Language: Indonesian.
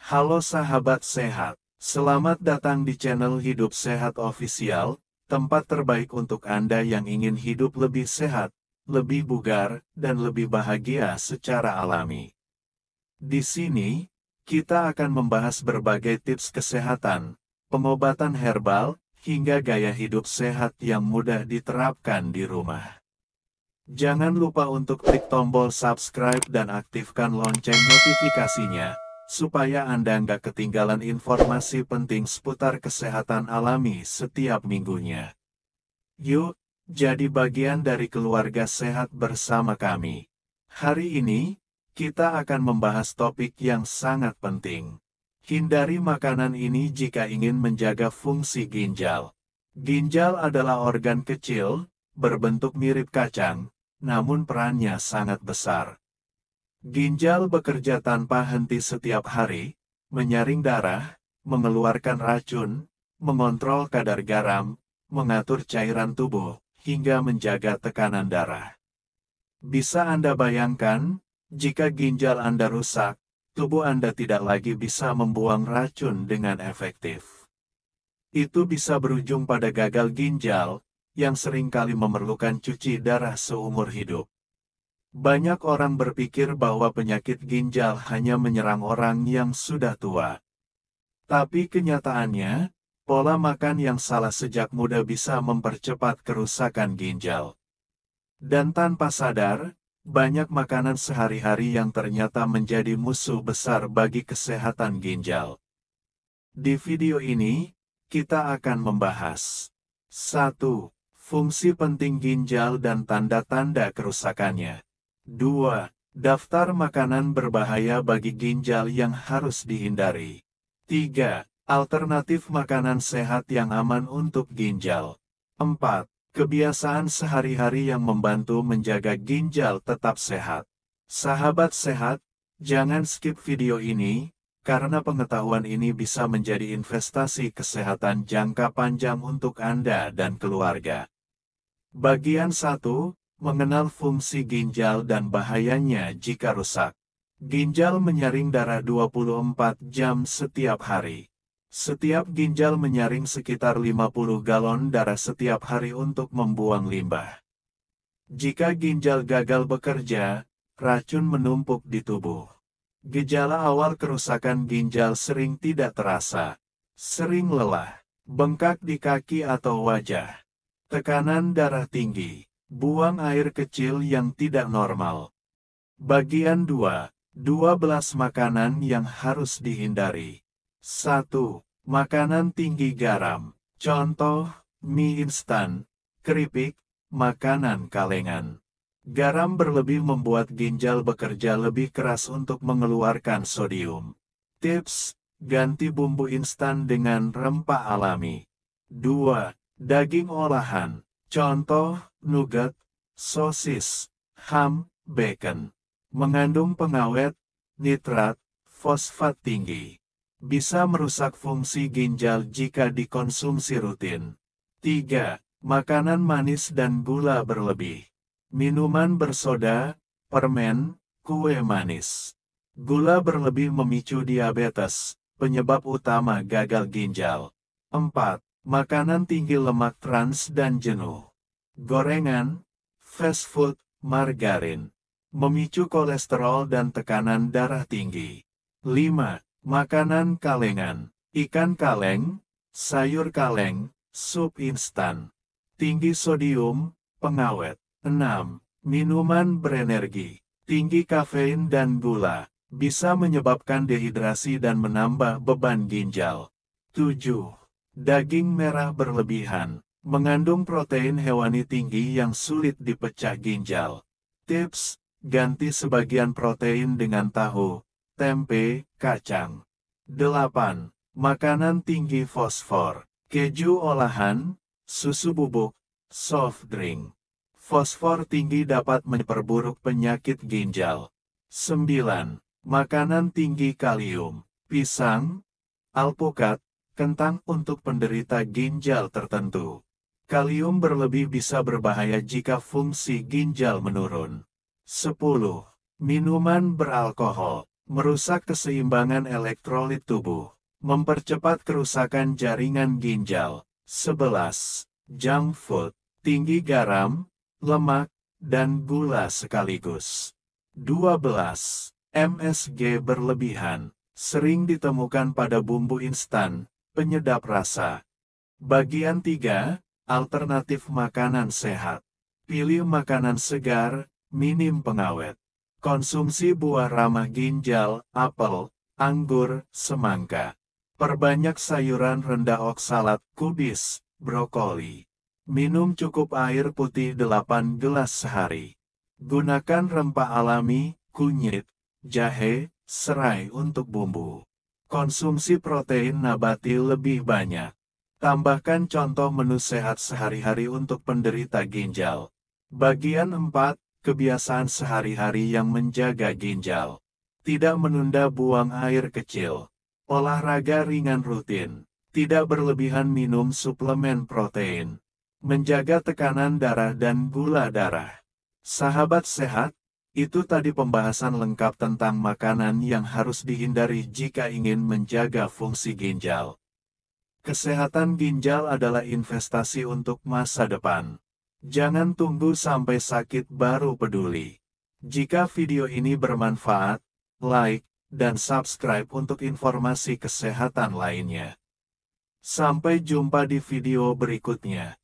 Halo sahabat sehat, selamat datang di channel Hidup Sehat Official, tempat terbaik untuk Anda yang ingin hidup lebih sehat, lebih bugar, dan lebih bahagia secara alami. Di sini, kita akan membahas berbagai tips kesehatan, pengobatan herbal, hingga gaya hidup sehat yang mudah diterapkan di rumah. Jangan lupa untuk klik tombol subscribe dan aktifkan lonceng notifikasinya, supaya Anda nggak ketinggalan informasi penting seputar kesehatan alami setiap minggunya. Yuk, jadi bagian dari keluarga sehat bersama kami. Hari ini, kita akan membahas topik yang sangat penting. Hindari makanan ini jika ingin menjaga fungsi ginjal. Ginjal adalah organ kecil, berbentuk mirip kacang, namun perannya sangat besar. Ginjal bekerja tanpa henti setiap hari, menyaring darah, mengeluarkan racun, mengontrol kadar garam, mengatur cairan tubuh, hingga menjaga tekanan darah. Bisa Anda bayangkan, jika ginjal Anda rusak, tubuh Anda tidak lagi bisa membuang racun dengan efektif. Itu bisa berujung pada gagal ginjal, yang seringkali memerlukan cuci darah seumur hidup. Banyak orang berpikir bahwa penyakit ginjal hanya menyerang orang yang sudah tua. Tapi kenyataannya, pola makan yang salah sejak muda bisa mempercepat kerusakan ginjal. Dan tanpa sadar, banyak makanan sehari-hari yang ternyata menjadi musuh besar bagi kesehatan ginjal. Di video ini, kita akan membahas 1. Fungsi penting ginjal dan tanda-tanda kerusakannya. 2. Daftar makanan berbahaya bagi ginjal yang harus dihindari. 3. Alternatif makanan sehat yang aman untuk ginjal. 4. Kebiasaan sehari-hari yang membantu menjaga ginjal tetap sehat. Sahabat sehat, jangan skip video ini, karena pengetahuan ini bisa menjadi investasi kesehatan jangka panjang untuk Anda dan keluarga. Bagian 1. Mengenal fungsi ginjal dan bahayanya jika rusak. Ginjal menyaring darah 24 jam setiap hari. Setiap ginjal menyaring sekitar 50 galon darah setiap hari untuk membuang limbah. Jika ginjal gagal bekerja, racun menumpuk di tubuh. Gejala awal kerusakan ginjal sering tidak terasa. Sering lelah, bengkak di kaki atau wajah, tekanan darah tinggi, buang air kecil yang tidak normal. Bagian 2. 12 makanan yang harus dihindari. 1. Makanan tinggi garam. Contoh, mie instan, keripik, makanan kalengan. Garam berlebih membuat ginjal bekerja lebih keras untuk mengeluarkan sodium. Tips, ganti bumbu instan dengan rempah alami. 2. Daging olahan. Contoh, nugget, sosis, ham, bacon. Mengandung pengawet, nitrat, fosfat tinggi. Bisa merusak fungsi ginjal jika dikonsumsi rutin. 3. Makanan manis dan gula berlebih. Minuman bersoda, permen, kue manis. Gula berlebih memicu diabetes, penyebab utama gagal ginjal. 4. Makanan tinggi lemak trans dan jenuh. Gorengan, fast food, margarin. Memicu kolesterol dan tekanan darah tinggi. 5. Makanan kalengan. Ikan kaleng, sayur kaleng, sup instan. Tinggi sodium, pengawet. 6. Minuman berenergi. Tinggi kafein dan gula. Bisa menyebabkan dehidrasi dan menambah beban ginjal. 7. Daging merah berlebihan. Mengandung protein hewani tinggi yang sulit dipecah ginjal. Tips, ganti sebagian protein dengan tahu, tempe, kacang. 8. Makanan tinggi fosfor. Keju olahan, susu bubuk, soft drink. Fosfor tinggi dapat memperburuk penyakit ginjal. 9. Makanan tinggi kalium. Pisang, alpukat, kentang untuk penderita ginjal tertentu. Kalium berlebih bisa berbahaya jika fungsi ginjal menurun. 10. Minuman beralkohol. merusak keseimbangan elektrolit tubuh, mempercepat kerusakan jaringan ginjal. 11. Junk food, tinggi garam, lemak, dan gula sekaligus. 12. MSG berlebihan, sering ditemukan pada bumbu instan, penyedap rasa. Bagian 3. Alternatif makanan sehat. Pilih makanan segar, minim pengawet. Konsumsi buah ramah ginjal, apel, anggur, semangka. Perbanyak sayuran rendah oksalat, kubis, brokoli. Minum cukup air putih 8 gelas sehari. Gunakan rempah alami, kunyit, jahe, serai untuk bumbu. Konsumsi protein nabati lebih banyak. Tambahkan contoh menu sehat sehari-hari untuk penderita ginjal. Bagian 4. Kebiasaan sehari-hari yang menjaga ginjal. Tidak menunda buang air kecil. Olahraga ringan rutin. Tidak berlebihan minum suplemen protein. Menjaga tekanan darah dan gula darah. Sahabat sehat, itu tadi pembahasan lengkap tentang makanan yang harus dihindari jika ingin menjaga fungsi ginjal. Kesehatan ginjal adalah investasi untuk masa depan. Jangan tunggu sampai sakit baru peduli. Jika video ini bermanfaat, like, dan subscribe untuk informasi kesehatan lainnya. Sampai jumpa di video berikutnya.